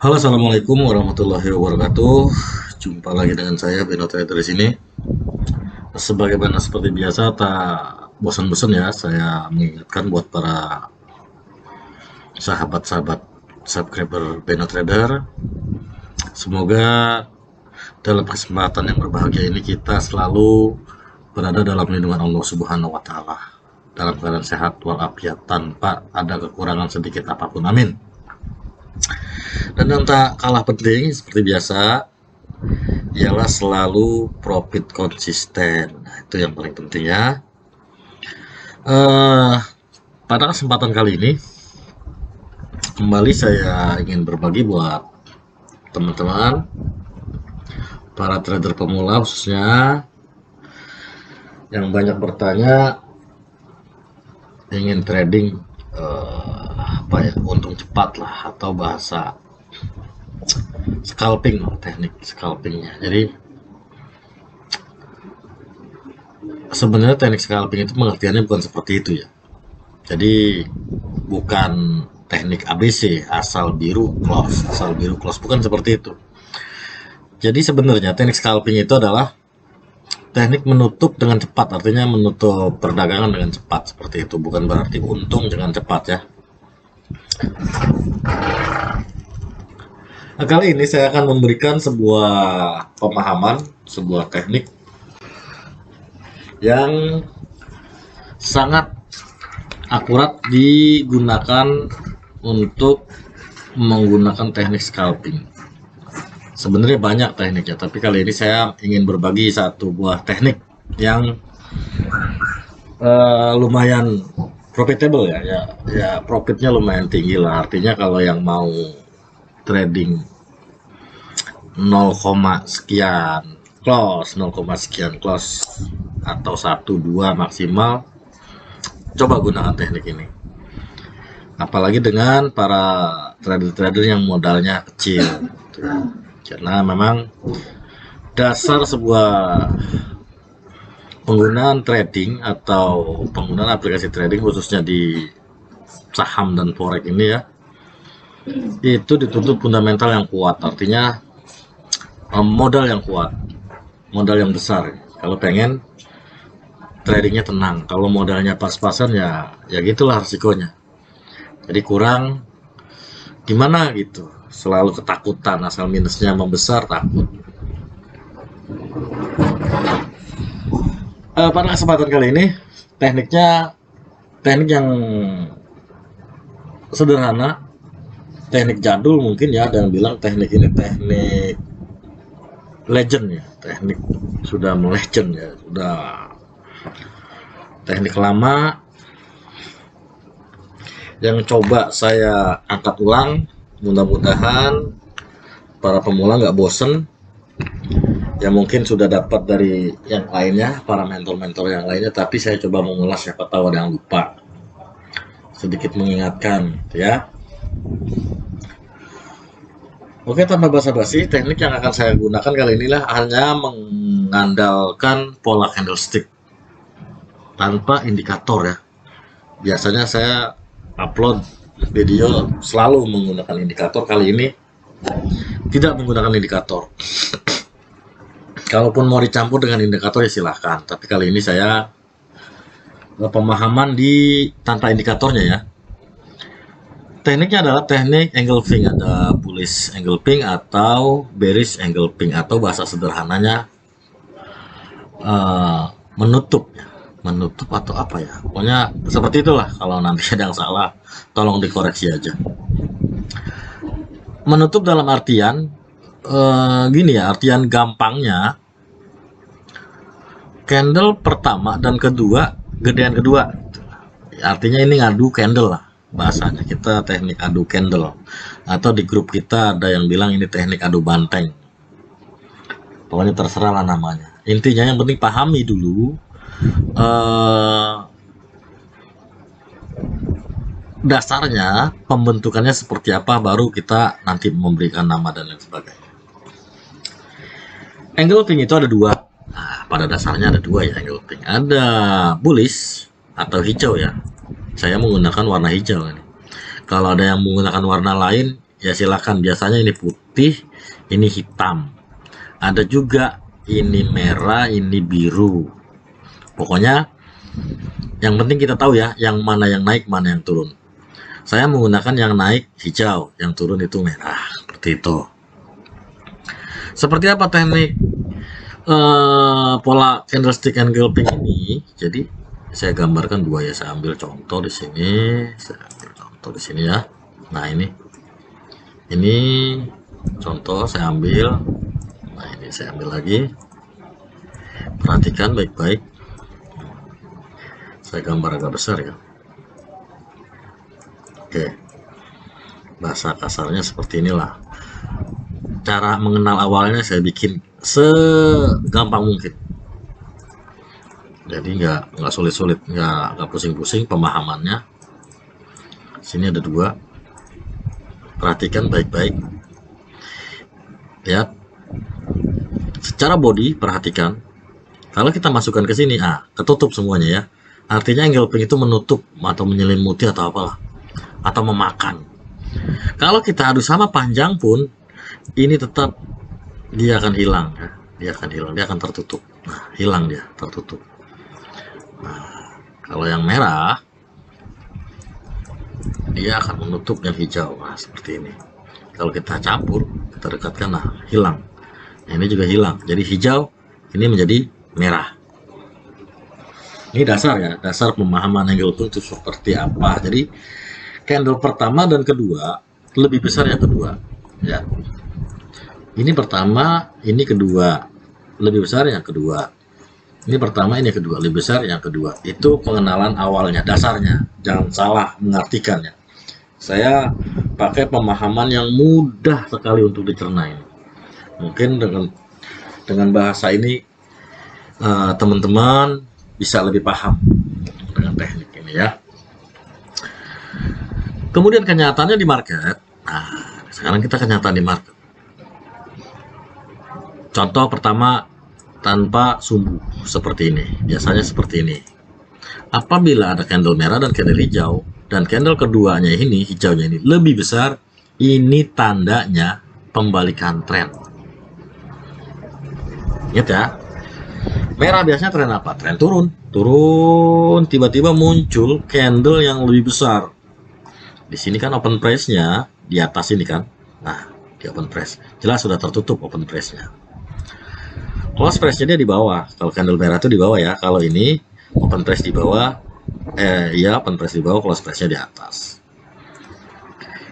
Halo, assalamualaikum warahmatullahi wabarakatuh. Jumpa lagi dengan saya Beno Trader di sini. Sebagaimana seperti biasa, tak bosan-bosan ya saya mengingatkan buat para sahabat-sahabat subscriber Beno Trader. Semoga dalam kesempatan yang berbahagia ini kita selalu berada dalam lindungan Allah Subhanahu wa taala, dalam keadaan sehat walafiat tanpa ada kekurangan sedikit apapun. Amin. Dan yang tak kalah penting seperti biasa ialah selalu profit konsisten. Nah, itu yang paling penting ya. Pada kesempatan kali ini kembali saya ingin berbagi buat teman-teman para trader pemula, khususnya yang banyak bertanya ingin trading untung cepat lah, atau bahasa scalping, teknik scalpingnya. Jadi sebenarnya teknik scalping itu pengertiannya bukan seperti itu ya. Jadi bukan teknik ABC, asal biru close, bukan seperti itu. Jadi sebenarnya teknik scalping itu adalah teknik menutup dengan cepat, artinya menutup perdagangan dengan cepat, seperti itu. Bukan berarti untung dengan cepat ya. Nah, kali ini saya akan memberikan sebuah pemahaman, sebuah teknik yang sangat akurat digunakan untuk menggunakan teknik scalping. Sebenarnya banyak tekniknya, tapi kali ini saya ingin berbagi satu buah teknik yang lumayan profitable ya, profitnya lumayan tinggi lah. Artinya kalau yang mau trading 0, sekian close, 0, sekian close, atau 1-2 maksimal, coba gunakan teknik ini. Apalagi dengan para trader-trader yang modalnya kecil, karena memang dasar sebuah penggunaan trading atau penggunaan aplikasi trading, khususnya di saham dan forex ini ya, itu dituntut fundamental yang kuat. Artinya modal yang kuat, modal yang besar. Kalau pengen tradingnya tenang, kalau modalnya pas-pasan ya gitulah resikonya. Jadi kurang gimana gitu, selalu ketakutan, asal minusnya membesar takut. Pada kesempatan kali ini tekniknya teknik yang sederhana, teknik jadul mungkin ya, ada yang bilang teknik ini teknik legend ya, teknik sudah legend ya, sudah teknik lama yang coba saya angkat ulang. Mudah-mudahan para pemula nggak bosen ya, mungkin sudah dapat dari yang lainnya, para mentor-mentor yang lainnya, tapi saya coba mengulas, siapa tahu ada yang lupa, sedikit mengingatkan ya. Oke, tanpa basa-basi, teknik yang akan saya gunakan kali inilah hanya mengandalkan pola candlestick tanpa indikator ya. Biasanya saya upload video selalu menggunakan indikator, kali ini tidak menggunakan indikator. Kalaupun mau dicampur dengan indikator ya silahkan, tapi kali ini saya pemahaman di tanpa indikatornya ya. Tekniknya adalah teknik engulfing, ada bullish engulfing atau bearish engulfing, atau bahasa sederhananya menutup atau apa ya, pokoknya seperti itulah. Kalau nanti ada yang salah tolong dikoreksi aja. Menutup dalam artian gini ya, artian gampangnya candle pertama dan kedua, gedean kedua, artinya ini ngadu candle lah bahasanya. Kita teknik adu candle, atau di grup kita ada yang bilang ini teknik adu banteng. Pokoknya terserah lah namanya. Intinya yang penting pahami dulu dasarnya, pembentukannya seperti apa, baru kita nanti memberikan nama dan lain sebagainya. Engulfing itu ada dua. Nah, pada dasarnya ada dua ya engulfing. Ada bullish atau hijau ya. Saya menggunakan warna hijau ini. Kalau ada yang menggunakan warna lain, ya silakan. Biasanya ini putih, ini hitam. Ada juga ini merah, ini biru. Pokoknya yang penting kita tahu ya, yang mana yang naik, mana yang turun. Saya menggunakan yang naik hijau, yang turun itu merah, seperti itu. Seperti apa teknik pola candlestick engulfing ini? Jadi saya gambarkan dua ya. Saya ambil contoh di sini, ya. Nah ini contoh saya ambil. Nah ini saya ambil lagi. Perhatikan baik-baik. Saya gambar agak besar ya. Oke. Bahasa kasarnya seperti inilah. Cara mengenal awalnya saya bikin segampang mungkin. Jadi nggak sulit-sulit, nggak pusing-pusing pemahamannya. Sini ada dua. Perhatikan baik-baik. Lihat. Secara body perhatikan. Kalau kita masukkan ke sini, ketutup semuanya ya. Artinya engulfing itu menutup atau menyelimuti atau apalah, atau memakan. Kalau kita adu sama panjang pun, ini tetap dia akan hilang ya. Dia akan tertutup. Nah, hilang dia, tertutup. Nah, kalau yang merah dia akan menutup yang hijau. Nah, seperti ini. Kalau kita campur, kita dekatkan, hilang. Nah, ini juga hilang. Jadi hijau ini menjadi merah. Ini dasar ya, dasar pemahaman engulfing itu seperti apa. Jadi candle pertama dan kedua lebih besar yang kedua ya. Ini pertama, ini kedua, lebih besar yang kedua. Ini pertama, ini kedua, lebih besar yang kedua. Itu pengenalan awalnya, dasarnya. Jangan salah mengartikannya. Saya pakai pemahaman yang mudah sekali untuk dicerna ini. Mungkin dengan bahasa ini teman-teman bisa lebih paham dengan teknik ini ya. Kemudian kenyataannya di market. Nah, sekarang kita kenyataan di market. Contoh pertama, tanpa sumbu seperti ini. Biasanya seperti ini. Apabila ada candle merah dan candle hijau, dan candle keduanya ini, hijaunya ini lebih besar, ini tandanya pembalikan tren. Ingat ya. Merah biasanya tren apa? Tren turun. Turun, tiba-tiba muncul candle yang lebih besar. Di sini kan open price-nya di atas ini kan. Nah, di open price. Jelas sudah tertutup open price-nya. Close price-nya dia di bawah. Kalau candle merah itu di bawah ya. Kalau ini open price di bawah, open price di bawah, close price-nya di atas.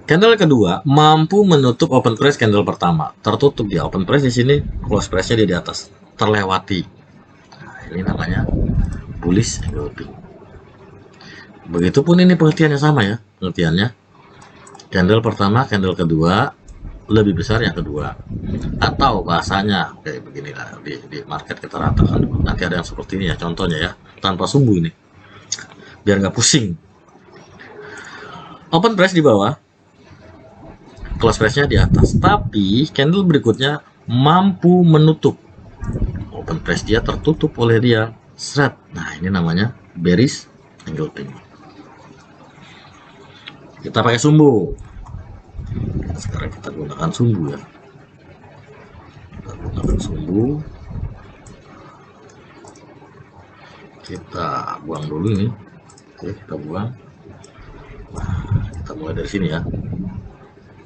Candle kedua mampu menutup open price candle pertama. Tertutup dia open price di sini, close price-nya dia di atas. Terlewati. Ini namanya bullish engulfing. Begitupun ini pengertiannya sama ya, pengertiannya. Candle pertama, candle kedua lebih besar yang kedua. Atau bahasanya kayak beginilah di market kita ratakan dulu. Nanti ada yang seperti ini ya, contohnya ya, tanpa sumbu ini. Biar nggak pusing. Open price di bawah, close price-nya di atas. Tapi candle berikutnya mampu menutup. Open price dia tertutup oleh dia. Seret. Nah, ini namanya bearish engulfing. Kita pakai sumbu. Sekarang kita gunakan sumbu ya. Kita gunakan sumbu. Kita buang dulu ini. Oke, kita buang. Nah, kita mulai dari sini ya.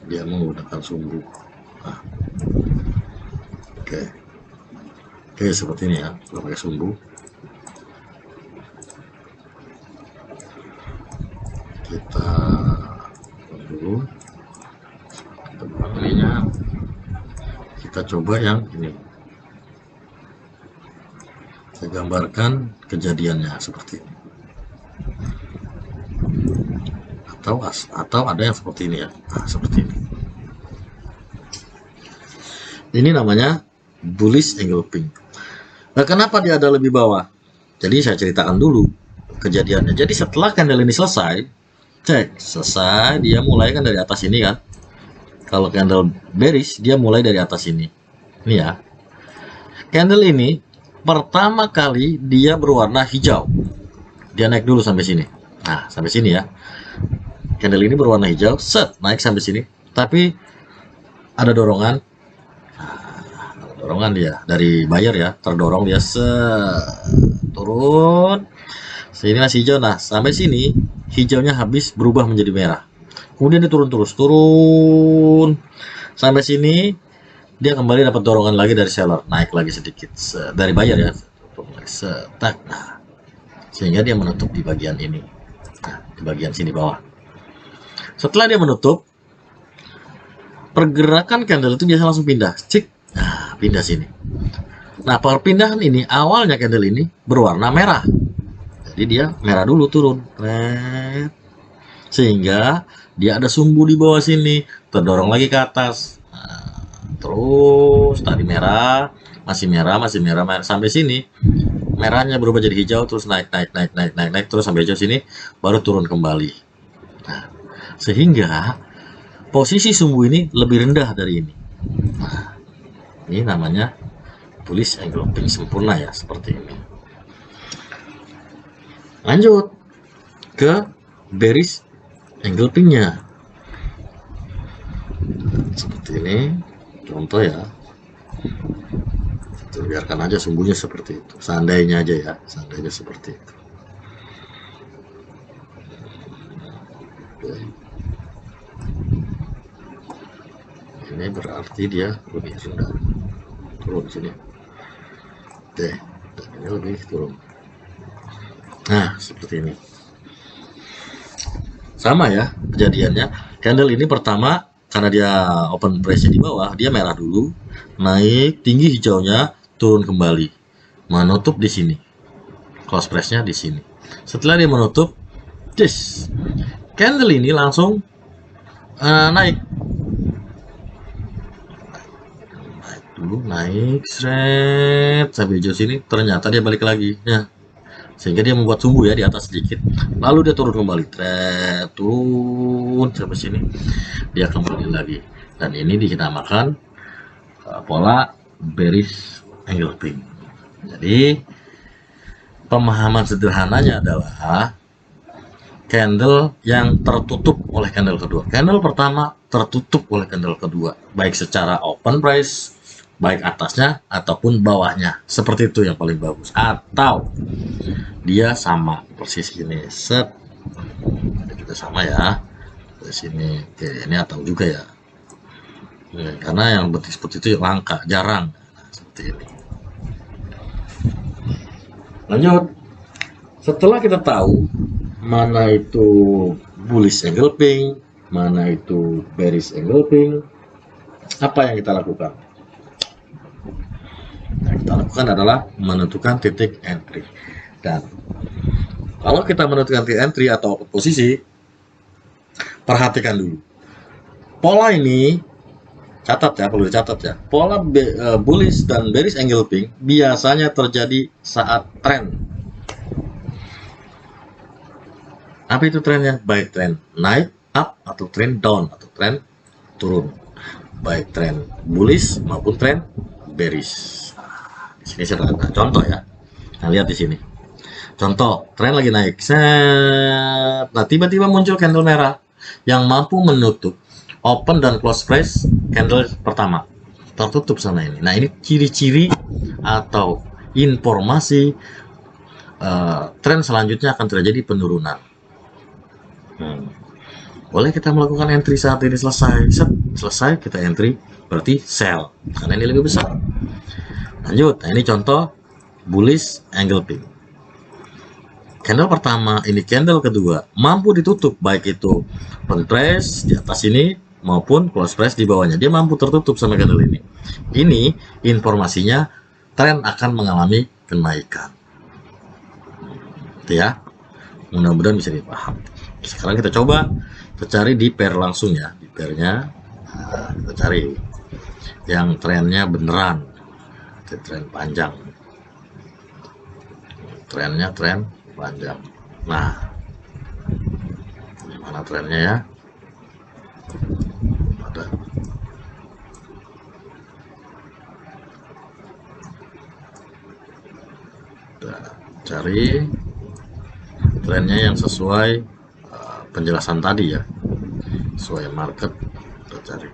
Dia menggunakan sumbu. Nah. Oke, seperti ini ya. Kita pakai sumbu. Kita buang dulu. Kita buang ininya. Kita coba yang ini. Saya gambarkan kejadiannya seperti ini. Atau ada yang seperti ini ya. Nah, seperti ini. Ini namanya bullish engulfing. Nah, kenapa dia ada lebih bawah? Jadi saya ceritakan dulu kejadiannya. Jadi setelah candle ini selesai, selesai, dia mulai kan dari atas ini kan. Kalau candle bearish, dia mulai dari atas ini. Ini ya. Candle ini pertama kali dia berwarna hijau. Dia naik dulu sampai sini. Nah, sampai sini ya. Candle ini berwarna hijau, naik sampai sini. tapi ada dorongan. Dorongan dia dari buyer ya, terdorong dia turun. Sini masih hijau. Nah, sampai sini hijaunya habis berubah menjadi merah. Kemudian dia turun terus, turun sampai sini, dia kembali dapat dorongan lagi dari seller, naik lagi sedikit dari buyer ya, setak. Nah, sehingga dia menutup di bagian ini, nah, di bagian sini bawah. Setelah dia menutup, pergerakan candle itu biasa langsung pindah, cik, nah, pindah sini. Nah, perpindahan ini awalnya candle ini berwarna merah, jadi dia merah dulu turun, sehingga dia ada sumbu di bawah sini, terdorong lagi ke atas. Nah, terus tadi merah, masih merah, masih merah, sampai sini merahnya berubah jadi hijau, terus naik, terus sampai hijau sini, baru turun kembali. Nah, sehingga posisi sumbu ini lebih rendah dari ini. Nah, ini namanya bullish engulfing sempurna ya, seperti ini. Lanjut ke bearish engulfingnya, seperti ini contoh ya. Itu biarkan aja sumbunya seperti itu, seandainya aja ya, seandainya seperti itu. Oke. Ini berarti dia lebih rendah, turun sini. Oke, dan ini lebih turun. Nah, seperti ini. Sama ya kejadiannya. Candle ini pertama karena dia open price di bawah, dia merah dulu, naik tinggi hijaunya, turun kembali, menutup di sini. Close price-nya di sini. Setelah dia menutup, candle ini langsung naik. Naik dulu, naik sampai hijau sini, ternyata dia balik lagi. Ya. Sehingga dia membuat sumbu ya di atas sedikit, lalu dia turun kembali, turun sampai sini, dia kembali lagi, dan ini dinamakan pola bearish engulfing. Jadi pemahaman sederhananya adalah candle yang tertutup oleh candle kedua, candle pertama tertutup oleh candle kedua, baik secara open price, baik atasnya ataupun bawahnya, seperti itu yang paling bagus. Atau dia sama persis gini, set, ini juga sama ya, di sini. Oke, ini atau juga ya, karena yang seperti itu langka, jarang. Nah, seperti ini. Lanjut, setelah kita tahu mana itu bullish engulfing, mana itu bearish engulfing, apa yang kita lakukan? Yang kita lakukan adalah menentukan titik entry. Dan kalau kita menentukan titik entry atau posisi, perhatikan dulu pola ini, catat ya, perlu dicatat ya. Pola bullish dan bearish engulfing biasanya terjadi saat tren. Apa itu trennya? Baik tren naik up atau tren down atau tren turun, baik tren bullish maupun tren bearish. Di sini saya ada contoh ya. Nah, lihat di sini. Contoh, tren lagi naik. Set. Nah, tiba-tiba muncul candle merah yang mampu menutup open dan close price candle pertama. Tertutup sana ini. Nah, ini ciri-ciri atau informasi tren selanjutnya akan terjadi penurunan. Boleh kita melakukan entry saat ini selesai. Selesai kita entry, berarti sell. Karena ini lebih besar. Lanjut, nah ini contoh bullish engulfing. Candle pertama, ini candle kedua, mampu ditutup, baik itu open price di atas ini maupun close price di bawahnya. Dia mampu tertutup sama candle ini. Ini informasinya tren akan mengalami kenaikan. Itu ya. Mudah-mudahan bisa dipaham. Sekarang kita coba, kita cari di pair langsung ya. Di pairnya, nah, kita cari yang trennya beneran. Tren panjang, trennya tren panjang. Nah, mana trennya ya? Ada. Nah, cari trennya yang sesuai penjelasan tadi ya, sesuai market. kita cari.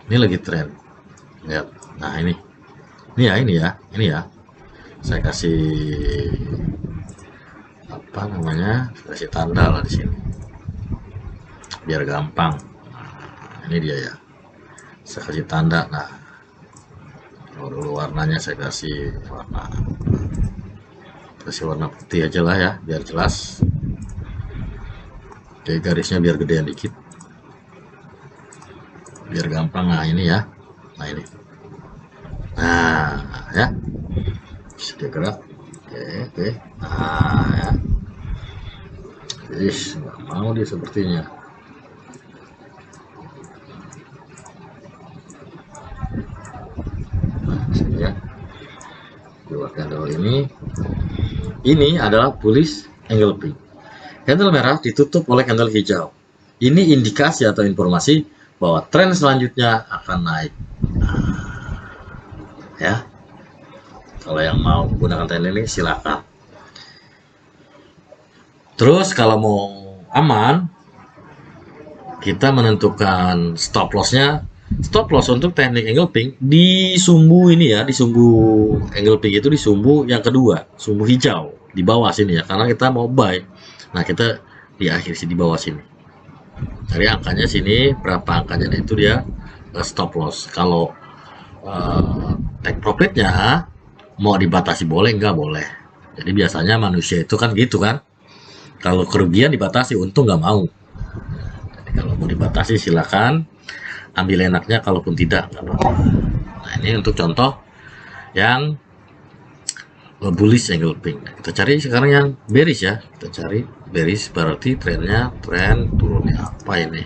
Ini lagi tren. Lihat. Nah, ini ya. Saya kasih apa namanya? Kasih tanda lah di sini. Biar gampang. Nah, ini dia ya. Saya kasih tanda. Nah, dulu warnanya saya kasih warna putih aja lah ya, biar jelas. Oke, garisnya biar gedean dikit, biar gampang. Nah, ini ya. Nah, ini. Nah, ya. Bisa dia gerak. Oke. Nah, ya. Jadi nggak mau dia sepertinya. Nah, sini ya. Dua candle ini adalah bullish engulfing. Candle merah ditutup oleh candle hijau. Ini indikasi atau informasi bahwa tren selanjutnya akan naik. Ya, kalau yang mau menggunakan tren ini silakan. Terus kalau mau aman, kita menentukan stop lossnya. Stop loss untuk teknik engulfing di sumbu ini ya, di sumbu engulfing itu di sumbu yang kedua, sumbu hijau di bawah sini ya, karena kita mau buy. Nah, kita di akhir sini, di bawah sini. Cari angkanya sini, berapa angkanya, itu dia stop loss. Kalau take profitnya mau dibatasi boleh, enggak boleh. Jadi biasanya manusia itu kan gitu kan. Kalau kerugian dibatasi, untung nggak mau. Jadi kalau mau dibatasi silakan. Ambil enaknya, kalaupun tidak nggak apa-apa. Nah, ini untuk contoh yang bullish engulfing. Nah, kita cari sekarang yang bearish ya. Kita cari bearish, berarti trennya tren turunnya apa ini?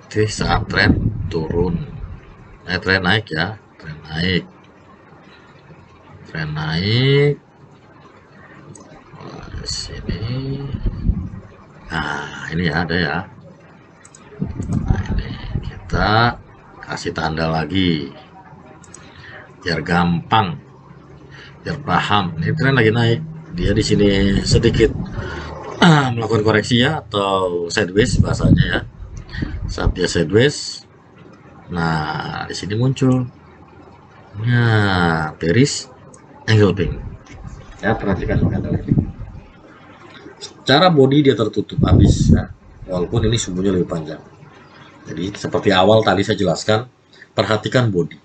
Jadi saat tren turun, tren naik ya, tren naik. Nah, sini. Nah, ini ya, ada ya. Nah, ini kita kasih tanda lagi biar gampang, biar paham. Ini tren lagi naik, dia di sini sedikit melakukan koreksi ya, atau sideways bahasanya ya. Saat dia sideways, nah di sini muncul, nah bearish engulfing ya. Perhatikan candle ini, secara body dia tertutup habis ya, walaupun ini sumbunya lebih panjang. Jadi seperti awal tadi saya jelaskan, perhatikan body.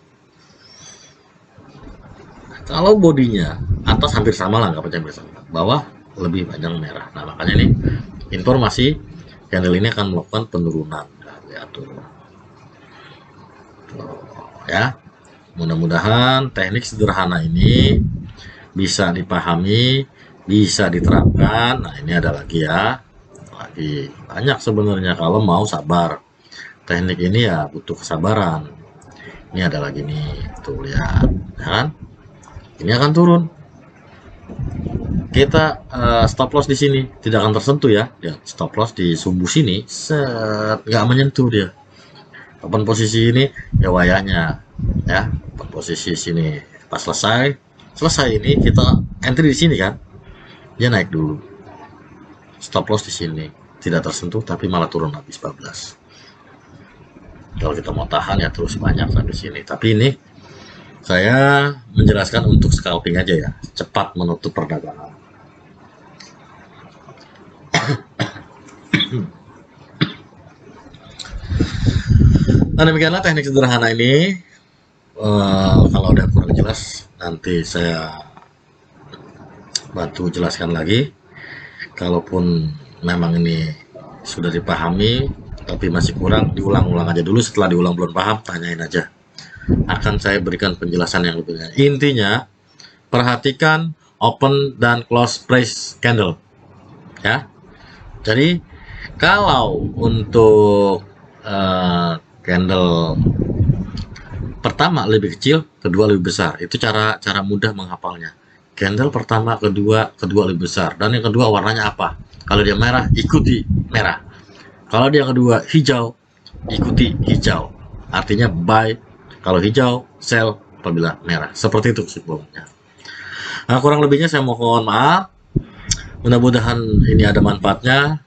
Kalau bodinya atas hampir sama lah, nggak panjang bersama, bawah lebih panjang merah. Nah, makanya ini informasi candle ini akan melakukan penurunan. Nah, ya, turun. Ya, mudah-mudahan teknik sederhana ini bisa dipahami, bisa diterapkan. Nah, ini ada lagi ya, lagi banyak sebenarnya kalau mau sabar. Teknik ini ya butuh kesabaran. Ini ada lagi nih, tuh lihat kan, ini akan turun. Kita stop loss di sini tidak akan tersentuh ya. Stop loss di sumbu sini, nggak menyentuh dia. Open posisi ini ya wayanya ya, open posisi sini. Pas selesai ini kita entry di sini kan, dia naik dulu. Stop loss di sini tidak tersentuh, tapi malah turun habis 14. Kalau kita mau tahan ya terus banyak sampai sini. Tapi ini saya menjelaskan untuk scalping aja ya, cepat menutup perdagangan. Nah, demikianlah teknik sederhana ini. Kalau udah kurang jelas nanti saya bantu jelaskan lagi. Kalaupun memang ini sudah dipahami tapi masih kurang, diulang-ulang aja dulu. Setelah diulang belum paham, tanyain aja, akan saya berikan penjelasan yang lebih lanjut. Intinya perhatikan open dan close price candle ya. Jadi kalau untuk candle pertama lebih kecil, kedua lebih besar, itu cara mudah menghafalnya. Candle pertama, kedua lebih besar, dan yang kedua warnanya apa. Kalau dia merah, ikuti merah. Kalau dia kedua hijau, ikuti hijau. Artinya buy kalau hijau, sell apabila merah. Seperti itu kesimpulannya. Nah, kurang lebihnya saya mohon maaf. Mudah-mudahan ini ada manfaatnya.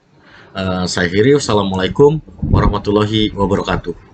Saya akhiri, wassalamualaikum warahmatullahi wabarakatuh.